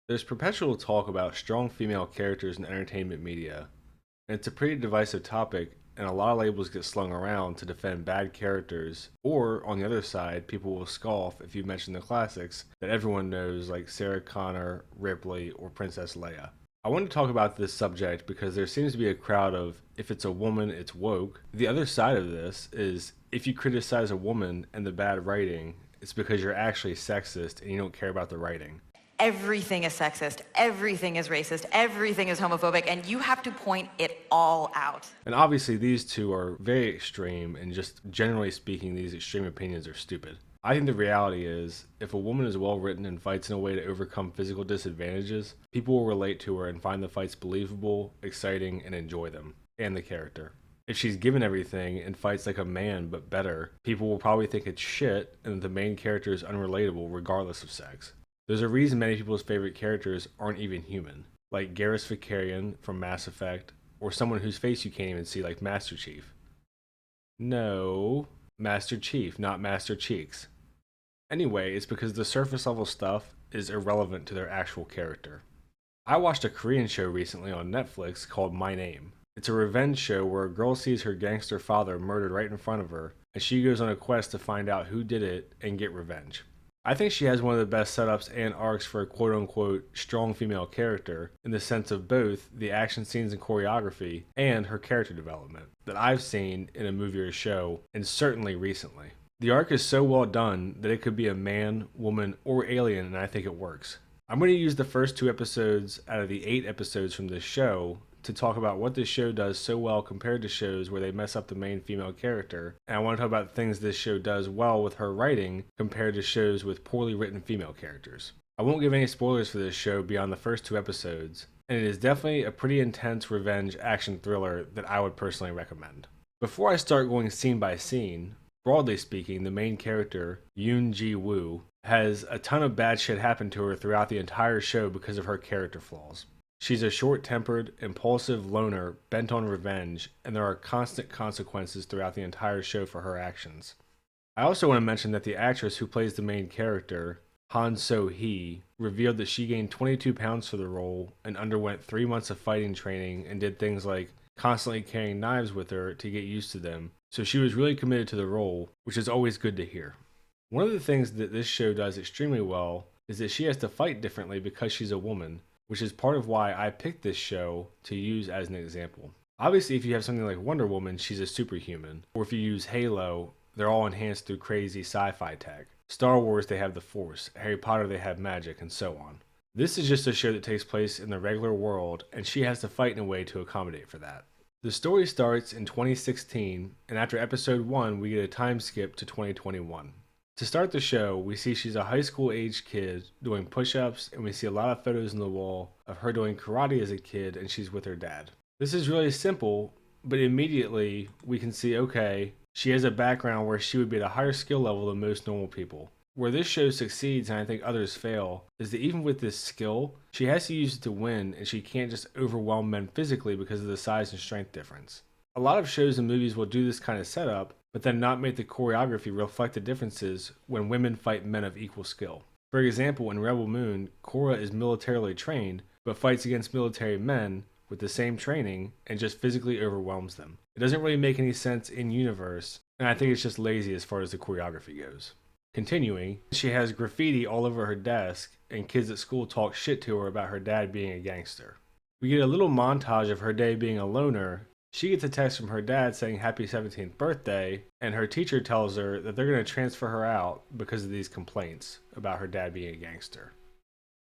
There's perpetual talk about strong female characters in entertainment media, and it's a pretty divisive topic, and a lot of labels get slung around to defend bad characters, or on the other side, people will scoff if you mention the classics that everyone knows, like Sarah Connor, Ripley, or Princess Leia. I want to talk about this subject because there seems to be a crowd of, if it's a woman, it's woke. The other side of this is, if you criticize a woman and the bad writing, it's because you're actually sexist and you don't care about the writing. Everything is sexist, everything is racist, everything is homophobic, and you have to point it all out. And obviously, these two are very extreme, and just generally speaking, these extreme opinions are stupid. I think the reality is, if a woman is well written and fights in a way to overcome physical disadvantages, people will relate to her and find the fights believable, exciting, and enjoy them, and the character. If she's given everything and fights like a man but better, people will probably think it's shit and that the main character is unrelatable regardless of sex. There's a reason many people's favorite characters aren't even human, like Garrus Vakarian from Mass Effect, or someone whose face you can't even see like Master Chief. No, Master Chief, not Master Cheeks. Anyway, it's because the surface level stuff is irrelevant to their actual character. I watched a Korean show recently on Netflix called My Name. It's a revenge show where a girl sees her gangster father murdered right in front of her, and she goes on a quest to find out who did it and get revenge. I think she has one of the best setups and arcs for a quote-unquote strong female character in the sense of both the action scenes and choreography and her character development that I've seen in a movie or show, and certainly recently. The arc is so well done that it could be a man, woman, or alien, and I think it works. I'm going to use the first 2 episodes out of the 8 episodes from this show to talk about what this show does so well compared to shows where they mess up the main female character, and I want to talk about things this show does well with her writing compared to shows with poorly written female characters. I won't give any spoilers for this show beyond the first 2 episodes, and it is definitely a pretty intense revenge action thriller that I would personally recommend. Before I start going scene by scene, broadly speaking, the main character, Yoon Ji-woo, has a ton of bad shit happen to her throughout the entire show because of her character flaws. She's a short-tempered, impulsive loner bent on revenge, and there are constant consequences throughout the entire show for her actions. I also want to mention that the actress who plays the main character, Han So-hee, revealed that she gained 22 pounds for the role and underwent 3 months of fighting training and did things like constantly carrying knives with her to get used to them, so she was really committed to the role, which is always good to hear. One of the things that this show does extremely well is that she has to fight differently because she's a woman, which is part of why I picked this show to use as an example. Obviously, if you have something like Wonder Woman, she's a superhuman. Or if you use Halo, they're all enhanced through crazy sci-fi tech. Star Wars, they have the Force. Harry Potter, they have magic, and so on. This is just a show that takes place in the regular world, and she has to fight in a way to accommodate for that. The story starts in 2016, and after episode 1, we get a time skip to 2021. To start the show, we see she's a high school aged kid doing push-ups, and we see a lot of photos on the wall of her doing karate as a kid, and she's with her dad. This is really simple, but immediately we can see, okay, she has a background where she would be at a higher skill level than most normal people. Where this show succeeds, and I think others fail, is that even with this skill, she has to use it to win, and she can't just overwhelm men physically because of the size and strength difference. A lot of shows and movies will do this kind of setup, but then not make the choreography reflect the differences when women fight men of equal skill. For example, in Rebel Moon, Korra is militarily trained, but fights against military men with the same training and just physically overwhelms them. It doesn't really make any sense in universe, and I think it's just lazy as far as the choreography goes. Continuing, she has graffiti all over her desk, and kids at school talk shit to her about her dad being a gangster. We get a little montage of her day being a loner. She gets a text from her dad saying happy 17th birthday, and her teacher tells her that they're going to transfer her out because of these complaints about her dad being a gangster.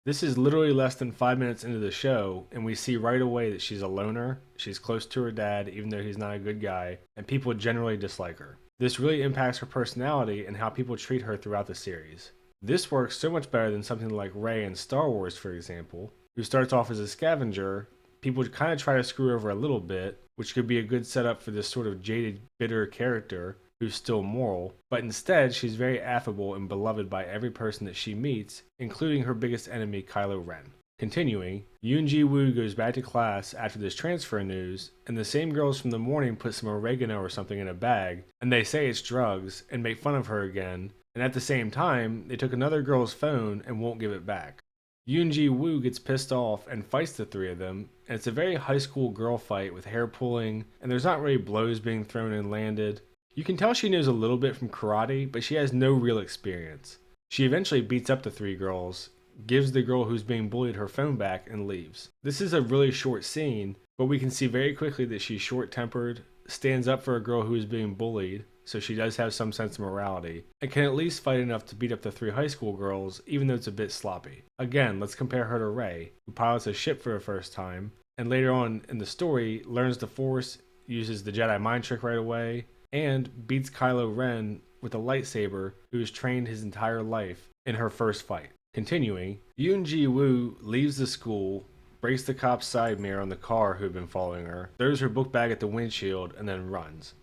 This is literally less than 5 minutes into the show, and we see right away that she's a loner, she's close to her dad even though he's not a good guy, and people generally dislike her. This really impacts her personality and how people treat her throughout the series. This works so much better than something like Rey in Star Wars, for example, who starts off as a scavenger. People kind of try to screw her over a little bit, which could be a good setup for this sort of jaded, bitter character who's still moral, but instead she's very affable and beloved by every person that she meets, including her biggest enemy, Kylo Ren. Continuing, Yoon Ji-woo goes back to class after this transfer news, and the same girls from the morning put some oregano or something in a bag, and they say it's drugs, and make fun of her again, and at the same time, they took another girl's phone and won't give it back. Yoon Woo gets pissed off and fights the three of them, and it's a very high school girl fight with hair pulling, and there's not really blows being thrown and landed. You can tell she knows a little bit from karate, but she has no real experience. She eventually beats up the three girls, gives the girl who's being bullied her phone back, and leaves. This is a really short scene, but we can see very quickly that she's short-tempered, stands up for a girl who is being bullied, so she does have some sense of morality, and can at least fight enough to beat up the three high school girls, even though it's a bit sloppy. Again, let's compare her to Rey, who pilots a ship for the first time, and later on in the story learns the Force, uses the Jedi mind trick right away, and beats Kylo Ren with a lightsaber, who has trained his entire life in her first fight. Continuing, Yoon Woo leaves the school, breaks the cop's side mirror on the car who had been following her, throws her book bag at the windshield, and then runs.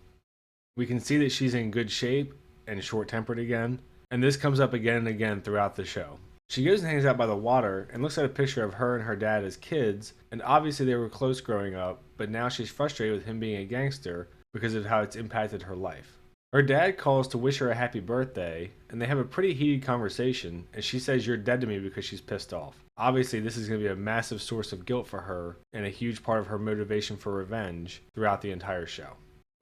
We can see that she's in good shape and short-tempered again, and this comes up again and again throughout the show. She goes and hangs out by the water and looks at a picture of her and her dad as kids, and obviously they were close growing up, but now she's frustrated with him being a gangster because of how it's impacted her life. Her dad calls to wish her a happy birthday, and they have a pretty heated conversation, and she says you're dead to me because she's pissed off. Obviously, this is going to be a massive source of guilt for her, and a huge part of her motivation for revenge throughout the entire show.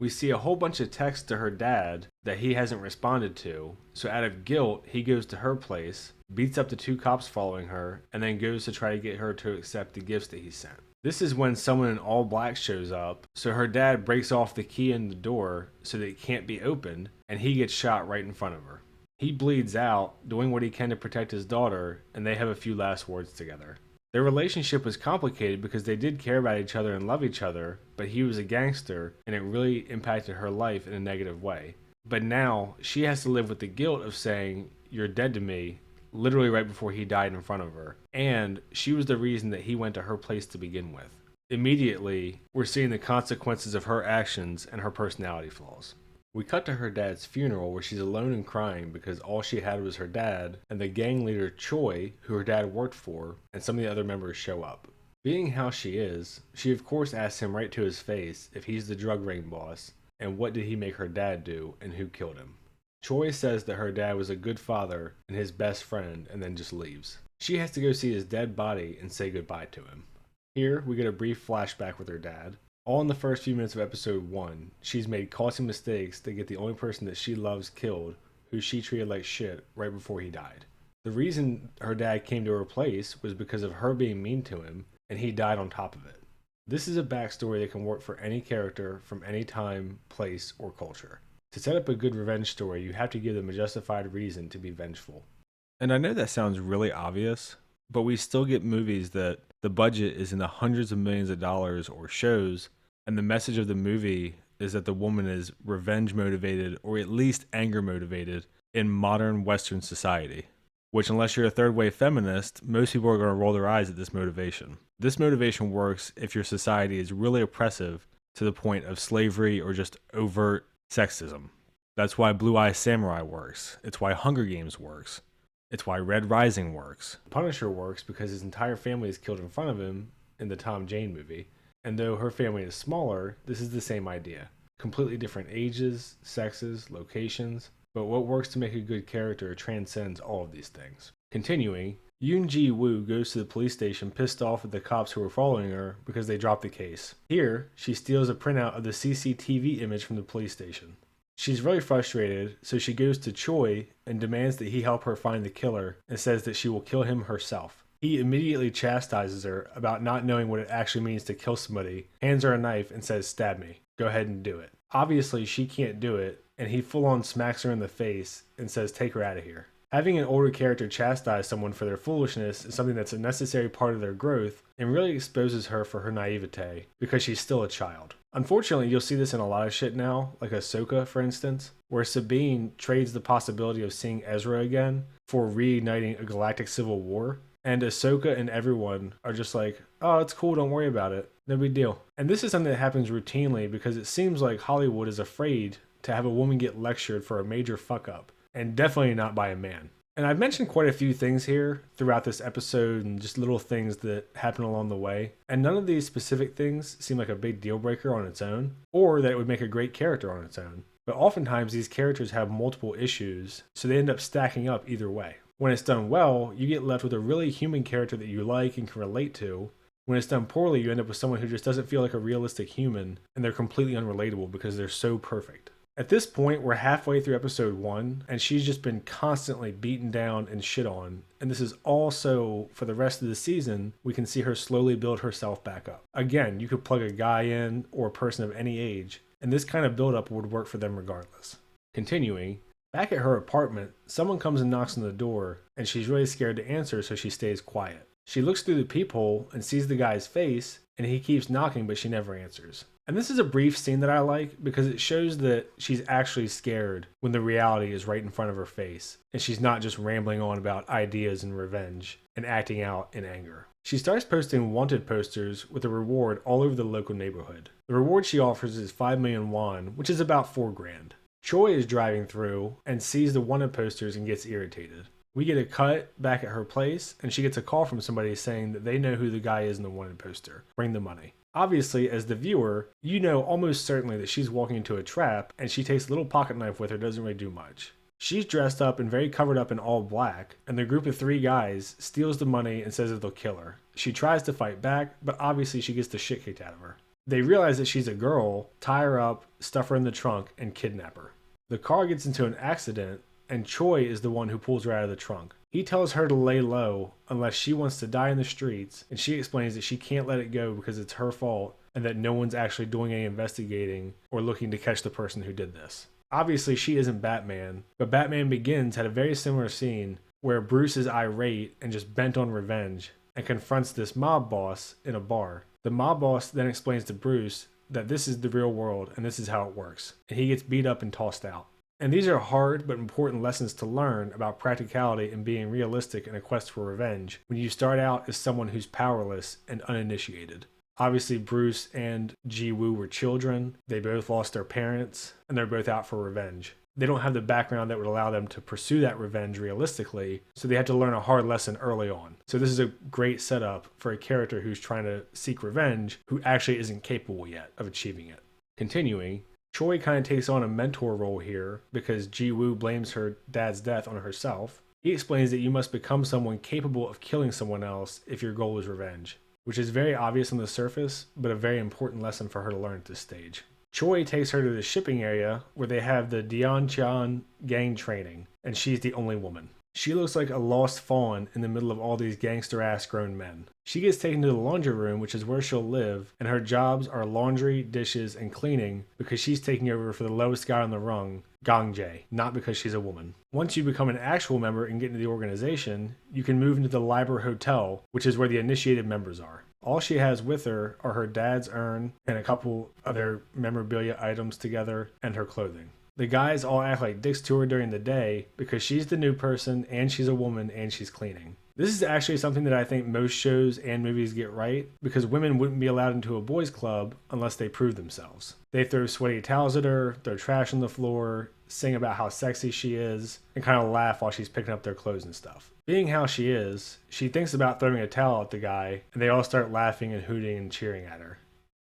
We see a whole bunch of texts to her dad that he hasn't responded to, so out of guilt, he goes to her place, beats up the two cops following her, and then goes to try to get her to accept the gifts that he sent. This is when someone in all black shows up, so her dad breaks off the key in the door so that it can't be opened, and he gets shot right in front of her. He bleeds out, doing what he can to protect his daughter, and they have a few last words together. Their relationship was complicated because they did care about each other and love each other, but he was a gangster, and it really impacted her life in a negative way. But now, she has to live with the guilt of saying, "You're dead to me," literally right before he died in front of her, and she was the reason that he went to her place to begin with. Immediately, we're seeing the consequences of her actions and her personality flaws. We cut to her dad's funeral where she's alone and crying because all she had was her dad, and the gang leader Choi, who her dad worked for, and some of the other members show up. Being how she is, she of course asks him right to his face if he's the drug ring boss, and what did he make her dad do, and who killed him. Choi says that her dad was a good father and his best friend, and then just leaves. She has to go see his dead body and say goodbye to him. Here, we get a brief flashback with her dad. All in the first few minutes of episode 1, she's made costly mistakes to get the only person that she loves killed, who she treated like shit right before he died. The reason her dad came to her place was because of her being mean to him, and he died on top of it. This is a backstory that can work for any character from any time, place, or culture. To set up a good revenge story, you have to give them a justified reason to be vengeful. And I know that sounds really obvious, but we still get movies that the budget is in the hundreds of millions of dollars or shows, and the message of the movie is that the woman is revenge motivated or at least anger motivated in modern Western society. Which, unless you're a third wave feminist, most people are going to roll their eyes at this motivation. This motivation works if your society is really oppressive to the point of slavery or just overt sexism. That's why Blue Eye Samurai works. It's why Hunger Games works. It's why Red Rising works. Punisher works because his entire family is killed in front of him in the Tom Jane movie. And though her family is smaller, this is the same idea. Completely different ages, sexes, locations, but what works to make a good character transcends all of these things. Continuing, Yoon Woo goes to the police station pissed off at the cops who were following her because they dropped the case. Here, she steals a printout of the CCTV image from the police station. She's really frustrated, so she goes to Choi and demands that he help her find the killer and says that she will kill him herself. He immediately chastises her about not knowing what it actually means to kill somebody, hands her a knife and says, "Stab me. Go ahead and do it." Obviously, she can't do it, and he full-on smacks her in the face and says, "Take her out of here." Having an older character chastise someone for their foolishness is something that's a necessary part of their growth and really exposes her for her naivete because she's still a child. Unfortunately, you'll see this in a lot of shit now, like Ahsoka, for instance, where Sabine trades the possibility of seeing Ezra again for reigniting a galactic civil war, and Ahsoka and everyone are just like, "Oh, it's cool, don't worry about it, no big deal." And this is something that happens routinely because it seems like Hollywood is afraid to have a woman get lectured for a major fuck-up, and definitely not by a man. And I've mentioned quite a few things here throughout this episode and just little things that happen along the way. And none of these specific things seem like a big deal breaker on its own, or that it would make a great character on its own. But oftentimes these characters have multiple issues, so they end up stacking up either way. When it's done well, you get left with a really human character that you like and can relate to. When it's done poorly, you end up with someone who just doesn't feel like a realistic human, and they're completely unrelatable because they're so perfect. At this point, we're halfway through episode 1, and she's just been constantly beaten down and shit on. And this is also, for the rest of the season, we can see her slowly build herself back up. Again, you could plug a guy in or a person of any age, and this kind of build-up would work for them regardless. Continuing, back at her apartment, someone comes and knocks on the door, and she's really scared to answer, so she stays quiet. She looks through the peephole and sees the guy's face, and he keeps knocking, but she never answers. And this is a brief scene that I like because it shows that she's actually scared when the reality is right in front of her face, and she's not just rambling on about ideas and revenge and acting out in anger. She starts posting wanted posters with a reward all over the local neighborhood. The reward she offers is 5 million won, which is about $4,000. Choi is driving through and sees the wanted posters and gets irritated. We get a cut back at her place, and she gets a call from somebody saying that they know who the guy is in the wanted poster. Bring the money. Obviously, as the viewer, you know almost certainly that she's walking into a trap, and she takes a little pocket knife with her, doesn't really do much. She's dressed up and very covered up in all black, and the group of 3 guys steals the money and says that they'll kill her. She tries to fight back, but obviously she gets the shit kicked out of her. They realize that she's a girl, tie her up, stuff her in the trunk, and kidnap her. The car gets into an accident, and Choi is the one who pulls her out of the trunk. He tells her to lay low unless she wants to die in the streets, and she explains that she can't let it go because it's her fault and that no one's actually doing any investigating or looking to catch the person who did this. Obviously, she isn't Batman, but Batman Begins had a very similar scene where Bruce is irate and just bent on revenge and confronts this mob boss in a bar. The mob boss then explains to Bruce that this is the real world and this is how it works, and he gets beat up and tossed out. And these are hard but important lessons to learn about practicality and being realistic in a quest for revenge when you start out as someone who's powerless and uninitiated. Obviously, Bruce and Ji-woo were children, they both lost their parents, and they're both out for revenge. They don't have the background that would allow them to pursue that revenge realistically, so they have to learn a hard lesson early on. So this is a great setup for a character who's trying to seek revenge who actually isn't capable yet of achieving it. Continuing, Choi kind of takes on a mentor role here because Ji-woo blames her dad's death on herself. He explains that you must become someone capable of killing someone else if your goal is revenge, which is very obvious on the surface, but a very important lesson for her to learn at this stage. Choi takes her to the shipping area where they have the Deonchan gang training, and she's the only woman. She looks like a lost fawn in the middle of all these gangster-ass grown men. She gets taken to the laundry room, which is where she'll live, and her jobs are laundry, dishes, and cleaning because she's taking over for the lowest guy on the rung, Gangjae, not because she's a woman. Once you become an actual member and get into the organization, you can move into the Liber Hotel, which is where the initiated members are. All she has with her are her dad's urn and a couple other memorabilia items together and her clothing. The guys all act like dicks to her during the day because she's the new person and she's a woman and she's cleaning. This is actually something that I think most shows and movies get right because women wouldn't be allowed into a boys' club unless they prove themselves. They throw sweaty towels at her, throw trash on the floor, sing about how sexy she is, and kind of laugh while she's picking up their clothes and stuff. Being how she is, she thinks about throwing a towel at the guy and they all start laughing and hooting and cheering at her.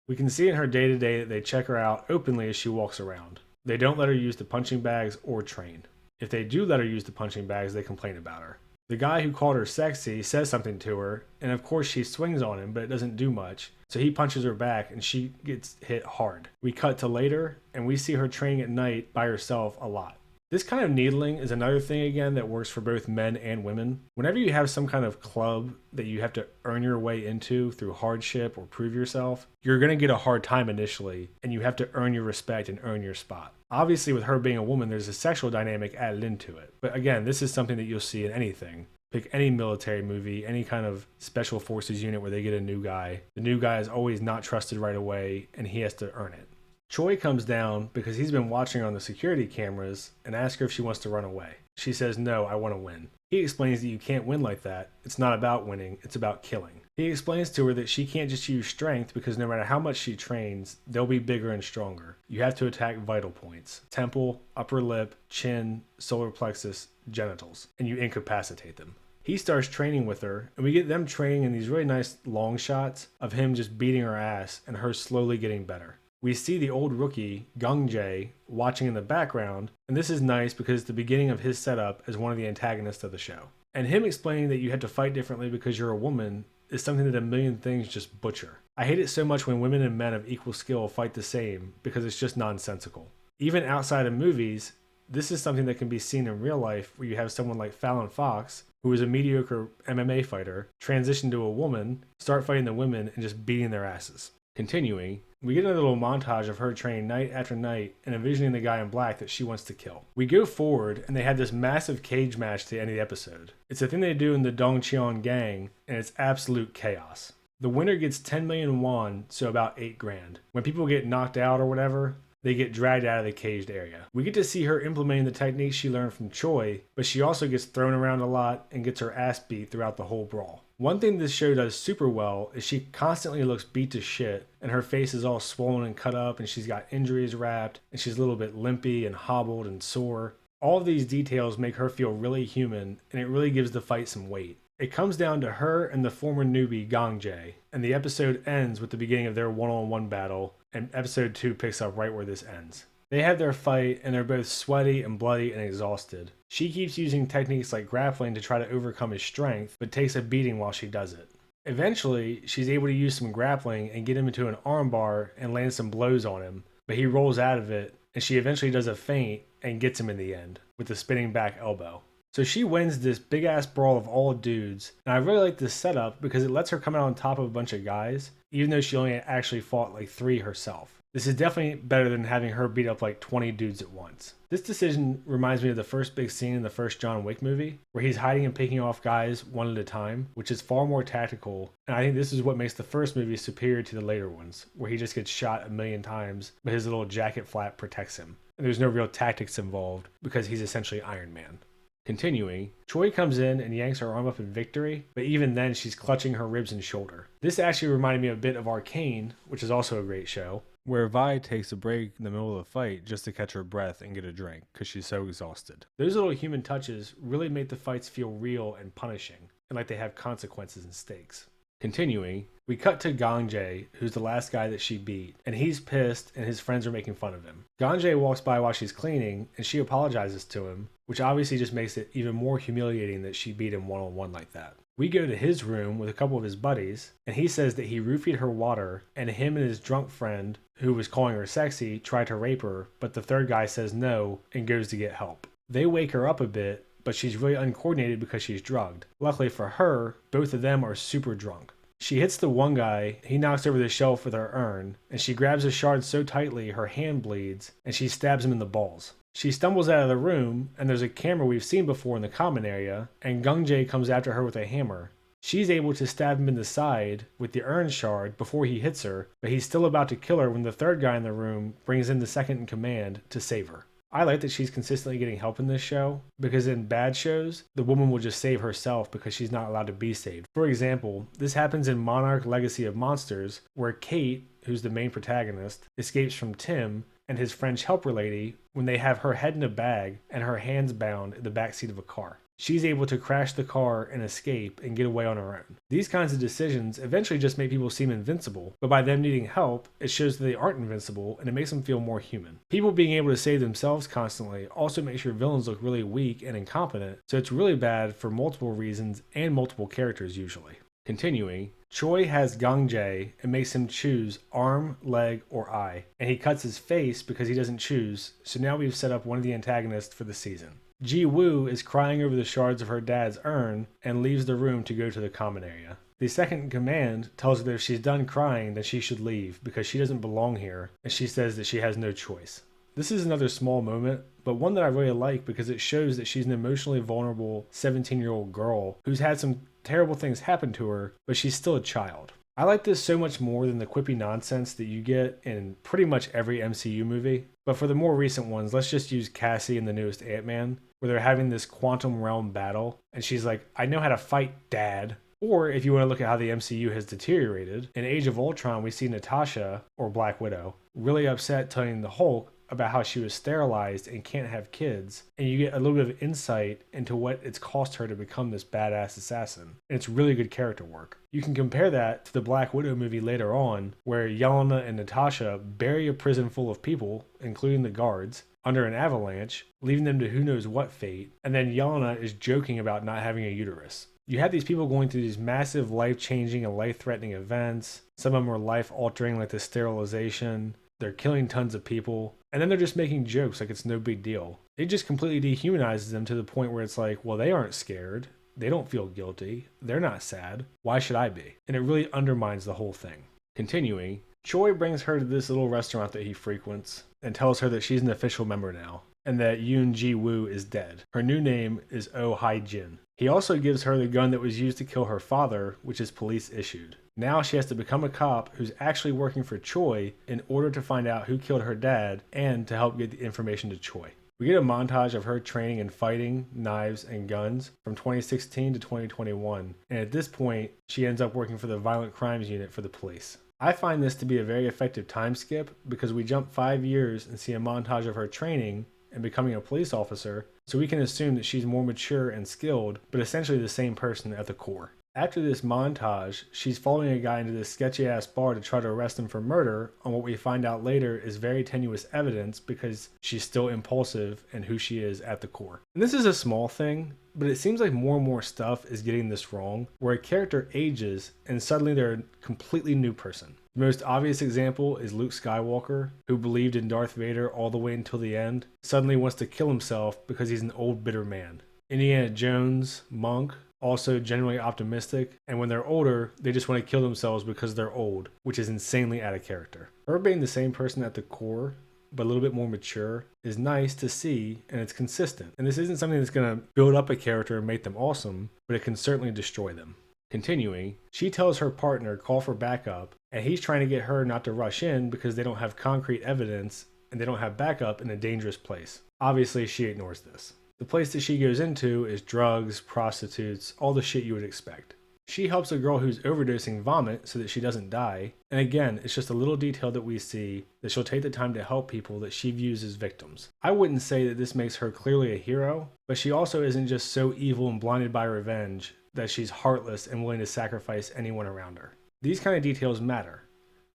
We can see in her day-to-day that they check her out openly as she walks around. They don't let her use the punching bags or train. If they do let her use the punching bags, they complain about her. The guy who called her sexy says something to her, and of course she swings on him, but it doesn't do much. So he punches her back and she gets hit hard. We cut to later, and we see her training at night by herself a lot. This kind of needling is another thing again that works for both men and women. Whenever you have some kind of club that you have to earn your way into through hardship or prove yourself, you're going to get a hard time initially, and you have to earn your respect and earn your spot. Obviously, with her being a woman, there's a sexual dynamic added into it. But again, this is something that you'll see in anything. Pick any military movie, any kind of special forces unit where they get a new guy. The new guy is always not trusted right away, and he has to earn it. Choi comes down because he's been watching her on the security cameras and asks her if she wants to run away. She says, no, I want to win. He explains that you can't win like that. It's not about winning, it's about killing. He explains to her that she can't just use strength because no matter how much she trains, they'll be bigger and stronger. You have to attack vital points: temple, upper lip, chin, solar plexus, genitals, and you incapacitate them. He starts training with her, and we get them training in these really nice long shots of him just beating her ass and her slowly getting better. We see the old rookie, Gangjae, watching in the background, and this is nice because it's the beginning of his setup as one of the antagonists of the show. And him explaining that you had to fight differently because you're a woman is something that a million things just butcher. I hate it so much when women and men of equal skill fight the same because it's just nonsensical. Even outside of movies, this is something that can be seen in real life where you have someone like Fallon Fox, who is a mediocre MMA fighter, transition to a woman, start fighting the women, and just beating their asses. Continuing, we get another little montage of her training night after night and envisioning the guy in black that she wants to kill. We go forward, and they had this massive cage match to end the episode. It's a thing they do in the Dongcheon gang, and it's absolute chaos. The winner gets 10 million won, so about 8 grand. When people get knocked out or whatever, they get dragged out of the caged area. We get to see her implementing the techniques she learned from Choi, but she also gets thrown around a lot and gets her ass beat throughout the whole brawl. One thing this show does super well is she constantly looks beat to shit, and her face is all swollen and cut up, and she's got injuries wrapped, and she's a little bit limpy and hobbled and sore. All of these details make her feel really human, and it really gives the fight some weight. It comes down to her and the former newbie Gong Jae, and the episode ends with the beginning of their one-on-one battle, and episode 2 picks up right where this ends. They have their fight, and they're both sweaty and bloody and exhausted. She keeps using techniques like grappling to try to overcome his strength, but takes a beating while she does it. Eventually, she's able to use some grappling and get him into an armbar and land some blows on him, but he rolls out of it, and she eventually does a feint and gets him in the end, with a spinning back elbow. So she wins this big ass brawl of all dudes, and I really like this setup because it lets her come out on top of a bunch of guys, even though she only actually fought like 3 herself. This is definitely better than having her beat up like 20 dudes at once. This decision reminds me of the first big scene in the first John Wick movie, where he's hiding and picking off guys one at a time, which is far more tactical, and I think this is what makes the first movie superior to the later ones, where he just gets shot a million times, but his little jacket flap protects him. And there's no real tactics involved, because he's essentially Iron Man. Continuing, Choi comes in and yanks her arm up in victory, but even then she's clutching her ribs and shoulder. This actually reminded me a bit of Arcane, which is also a great show, where Vi takes a break in the middle of the fight just to catch her breath and get a drink because she's so exhausted. Those little human touches really make the fights feel real and punishing, and like they have consequences and stakes. Continuing, we cut to Gong Jae, who's the last guy that she beat, and he's pissed and his friends are making fun of him. Gong Jae walks by while she's cleaning, and she apologizes to him, which obviously just makes it even more humiliating that she beat him one-on-one like that. We go to his room with a couple of his buddies, and he says that he roofied her water, and him and his drunk friend, who was calling her sexy, tried to rape her, but the third guy says no and goes to get help. They wake her up a bit, but she's really uncoordinated because she's drugged. Luckily for her, both of them are super drunk. She hits the one guy, he knocks over the shelf with her urn, and she grabs a shard so tightly her hand bleeds, and she stabs him in the balls. She stumbles out of the room, and there's a camera we've seen before in the common area, and Gong Jae comes after her with a hammer. She's able to stab him in the side with the urn shard before he hits her, but he's still about to kill her when the third guy in the room brings in the second in command to save her. I like that she's consistently getting help in this show, because in bad shows, the woman will just save herself because she's not allowed to be saved. For example, this happens in Monarch Legacy of Monsters, where Kate, who's the main protagonist, escapes from Tim and his French helper lady when they have her head in a bag and her hands bound in the backseat of a car. She's able to crash the car and escape and get away on her own. These kinds of decisions eventually just make people seem invincible, but by them needing help, it shows that they aren't invincible and it makes them feel more human. People being able to save themselves constantly also makes your villains look really weak and incompetent, so it's really bad for multiple reasons and multiple characters usually. Continuing, Choi has Gong Jae and makes him choose arm, leg, or eye, and he cuts his face because he doesn't choose, so now we've set up one of the antagonists for the season. Ji Woo is crying over the shards of her dad's urn and leaves the room to go to the common area. The second in command tells her that if she's done crying, then she should leave because she doesn't belong here, and she says that she has no choice. This is another small moment, but one that I really like because it shows that she's an emotionally vulnerable 17-year-old girl who's had some terrible things happen to her, but she's still a child. I like this so much more than the quippy nonsense that you get in pretty much every MCU movie. But for the more recent ones, let's just use Cassie in the newest Ant-Man, where they're having this quantum realm battle, and she's like, I know how to fight, Dad. Or if you want to look at how the MCU has deteriorated, in Age of Ultron we see Natasha, or Black Widow, really upset telling the Hulk about how she was sterilized and can't have kids, and you get a little bit of insight into what it's cost her to become this badass assassin. And it's really good character work. You can compare that to the Black Widow movie later on, where Yelena and Natasha bury a prison full of people, including the guards, under an avalanche, leaving them to who knows what fate, and then Yelena is joking about not having a uterus. You have these people going through these massive life-changing and life-threatening events. Some of them are life-altering, like the sterilization. They're killing tons of people, and then they're just making jokes like it's no big deal. It just completely dehumanizes them to the point where it's like, well, they aren't scared. They don't feel guilty. They're not sad. Why should I be? And it really undermines the whole thing. Continuing, Choi brings her to this little restaurant that he frequents and tells her that she's an official member now and that Yoon Ji-woo is dead. Her new name is Oh Hai-jin. He also gives her the gun that was used to kill her father, which is police issued. Now she has to become a cop who's actually working for Choi in order to find out who killed her dad and to help get the information to Choi. We get a montage of her training in fighting, knives, and guns from 2016 to 2021, and at this point, she ends up working for the Violent Crimes Unit for the police. I find this to be a very effective time skip because we jump 5 years and see a montage of her training and becoming a police officer, so we can assume that she's more mature and skilled, but essentially the same person at the core. After this montage, she's following a guy into this sketchy-ass bar to try to arrest him for murder on what we find out later is very tenuous evidence because she's still impulsive and who she is at the core. And this is a small thing, but it seems like more and more stuff is getting this wrong, where a character ages and suddenly they're a completely new person. The most obvious example is Luke Skywalker, who believed in Darth Vader all the way until the end, suddenly wants to kill himself because he's an old bitter man. Indiana Jones, Monk, also generally optimistic, and when they're older, they just want to kill themselves because they're old, which is insanely out of character. Her being the same person at the core, but a little bit more mature, is nice to see, and it's consistent. And this isn't something that's going to build up a character and make them awesome, but it can certainly destroy them. Continuing, she tells her partner call for backup, and he's trying to get her not to rush in because they don't have concrete evidence and they don't have backup in a dangerous place. Obviously, she ignores this. The place that she goes into is drugs, prostitutes, all the shit you would expect. She helps a girl who's overdosing vomit so that she doesn't die, and again, it's just a little detail that we see that she'll take the time to help people that she views as victims. I wouldn't say that this makes her clearly a hero, but she also isn't just so evil and blinded by revenge that she's heartless and willing to sacrifice anyone around her. These kind of details matter.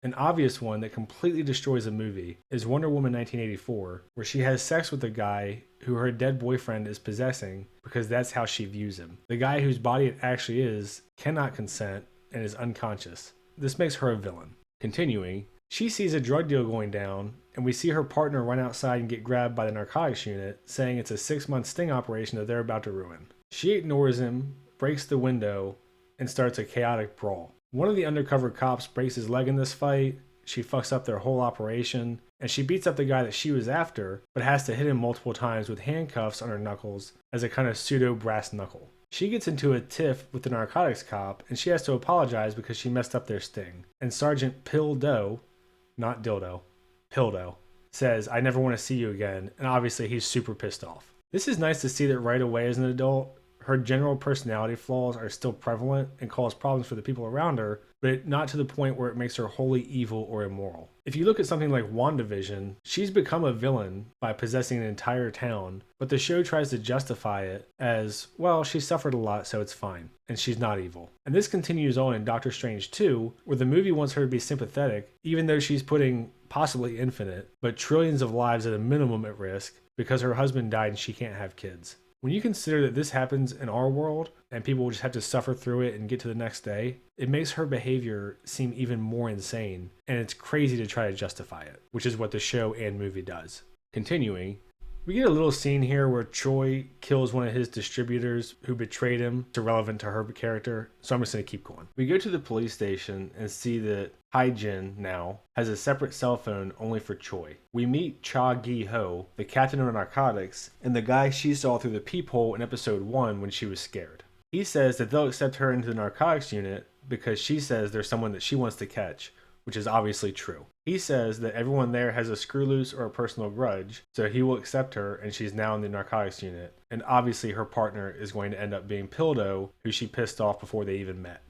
An obvious one that completely destroys a movie is Wonder Woman 1984, where she has sex with a guy who her dead boyfriend is possessing because that's how she views him. The guy whose body it actually is cannot consent and is unconscious. This makes her a villain. Continuing, she sees a drug deal going down, and we see her partner run outside and get grabbed by the narcotics unit, saying it's a 6-month sting operation that they're about to ruin. She ignores him, breaks the window, and starts a chaotic brawl. One of the undercover cops breaks his leg in this fight, she fucks up their whole operation, and she beats up the guy that she was after, but has to hit him multiple times with handcuffs on her knuckles as a kind of pseudo brass knuckle. She gets into a tiff with the narcotics cop, and she has to apologize because she messed up their sting. And Sergeant Pildo, not Dildo, Pildo, says, "I never want to see you again," and obviously he's super pissed off. This is nice to see that right away as an adult. Her general personality flaws are still prevalent and cause problems for the people around her, but not to the point where it makes her wholly evil or immoral. If you look at something like WandaVision, she's become a villain by possessing an entire town, but the show tries to justify it as, well, she suffered a lot, so it's fine, and she's not evil. And this continues on in Doctor Strange 2, where the movie wants her to be sympathetic, even though she's putting possibly infinite, but trillions of lives at a minimum at risk because her husband died and she can't have kids. When you consider that this happens in our world and people will just have to suffer through it and get to the next day, it makes her behavior seem even more insane, and it's crazy to try to justify it, which is what the show and movie does. Continuing, we get a little scene here where Choi kills one of his distributors who betrayed him. It's irrelevant to her character, so I'm just going to keep going. We go to the police station and see that Hai-jin now has a separate cell phone only for Choi. We meet Cha Gi-ho, the captain of narcotics, and the guy she saw through the peephole in episode 1 when she was scared. He says that they'll accept her into the narcotics unit because she says there's someone that she wants to catch, which is obviously true. He says that everyone there has a screw loose or a personal grudge, so he will accept her and she's now in the narcotics unit. And obviously her partner is going to end up being Pildo, who she pissed off before they even met.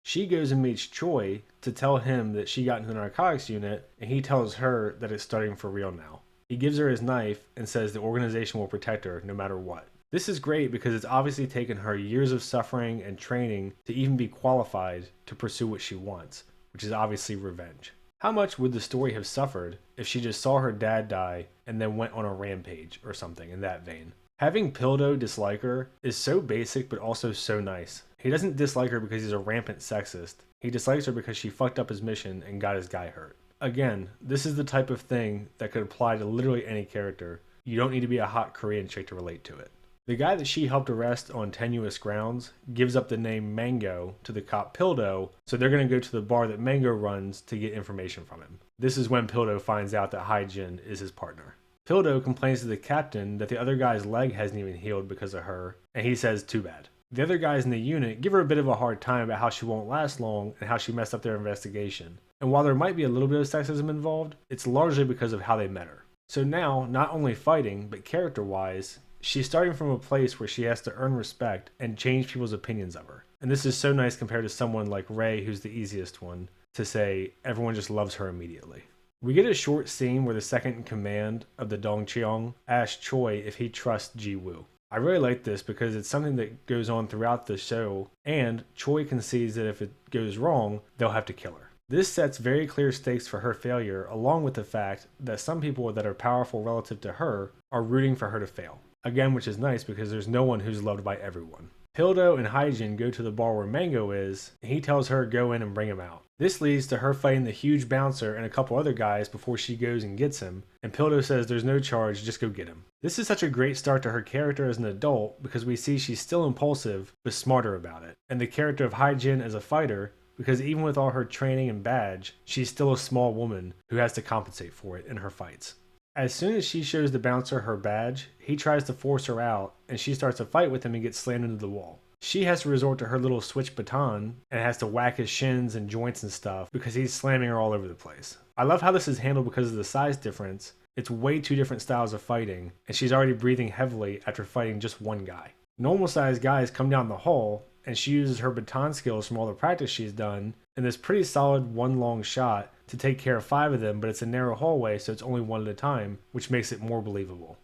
She goes and meets Choi to tell him that she got into the narcotics unit, and he tells her that it's starting for real now. He gives her his knife and says the organization will protect her no matter what. This is great because it's obviously taken her years of suffering and training to even be qualified to pursue what she wants, which is obviously revenge. How much would the story have suffered if she just saw her dad die and then went on a rampage or something in that vein? Having Pildo dislike her is so basic but also so nice. He doesn't dislike her because he's a rampant sexist. He dislikes her because she fucked up his mission and got his guy hurt. Again, this is the type of thing that could apply to literally any character. You don't need to be a hot Korean chick to relate to it. The guy that she helped arrest on tenuous grounds gives up the name Mango to the cop Pildo, so they're going to go to the bar that Mango runs to get information from him. This is when Pildo finds out that Hae-jin is his partner. Pildo complains to the captain that the other guy's leg hasn't even healed because of her, and he says too bad. The other guys in the unit give her a bit of a hard time about how she won't last long and how she messed up their investigation. And while there might be a little bit of sexism involved, it's largely because of how they met her. So now, not only fighting, but character-wise, she's starting from a place where she has to earn respect and change people's opinions of her. And this is so nice compared to someone like Ray, who's the easiest one, to say everyone just loves her immediately. We get a short scene where the second in command of the Dongcheong asks Choi if he trusts Ji-woo. I really like this because it's something that goes on throughout the show, and Choi concedes that if it goes wrong, they'll have to kill her. This sets very clear stakes for her failure, along with the fact that some people that are powerful relative to her are rooting for her to fail. Again, which is nice because there's no one who's loved by everyone. Pildo and Hae-jin go to the bar where Mango is, and he tells her go in and bring him out. This leads to her fighting the huge bouncer and a couple other guys before she goes and gets him, and Pildo says there's no charge, just go get him. This is such a great start to her character as an adult because we see she's still impulsive, but smarter about it. And the character of Hae-jin as a fighter, because even with all her training and badge, she's still a small woman who has to compensate for it in her fights. As soon as she shows the bouncer her badge, he tries to force her out, and she starts a fight with him and gets slammed into the wall. She has to resort to her little switch baton and has to whack his shins and joints and stuff because he's slamming her all over the place. I love how this is handled because of the size difference. It's way two different styles of fighting, and she's already breathing heavily after fighting just one guy. Normal sized guys come down the hall, and she uses her baton skills from all the practice she's done in this pretty solid one long shot to take care of 5 of them, but it's a narrow hallway, so it's only one at a time, which makes it more believable.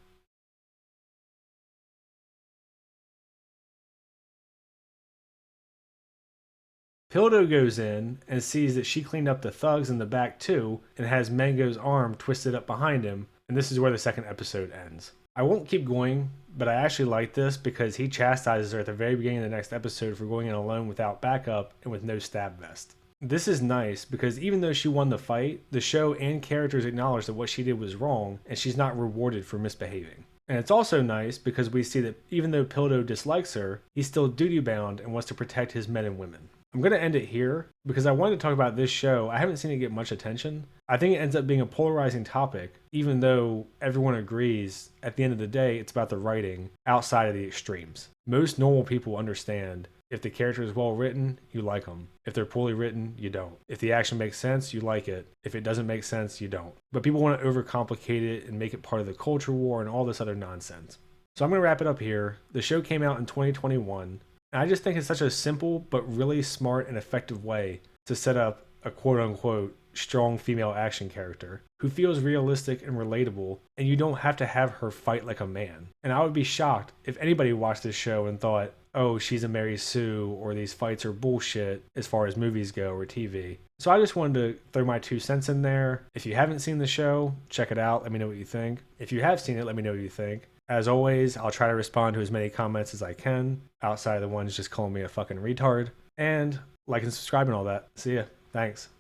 Pildo goes in and sees that she cleaned up the thugs in the back too, and has Mango's arm twisted up behind him, and this is where the second episode ends. I won't keep going, but I actually like this because he chastises her at the very beginning of the next episode for going in alone without backup and with no stab vest. This is nice because even though she won the fight, the show and characters acknowledge that what she did was wrong and she's not rewarded for misbehaving. And it's also nice because we see that even though Pildo dislikes her, he's still duty-bound and wants to protect his men and women. I'm going to end it here because I wanted to talk about this show. I haven't seen it get much attention. I think it ends up being a polarizing topic, even though everyone agrees at the end of the day it's about the writing outside of the extremes. Most normal people understand if the character is well written, you like them. If they're poorly written, you don't. If the action makes sense, you like it. If it doesn't make sense, you don't. But people want to overcomplicate it and make it part of the culture war and all this other nonsense. So I'm going to wrap it up here. The show came out in 2021. And I just think it's such a simple but really smart and effective way to set up a quote-unquote strong female action character who feels realistic and relatable, and you don't have to have her fight like a man. And I would be shocked if anybody watched this show and thought, oh, she's a Mary Sue, or these fights are bullshit as far as movies go or TV. So I just wanted to throw my 2 cents in there. If you haven't seen the show, check it out. Let me know what you think. If you have seen it, let me know what you think. As always, I'll try to respond to as many comments as I can, outside of the ones just calling me a fucking retard. And like and subscribe and all that. See ya. Thanks.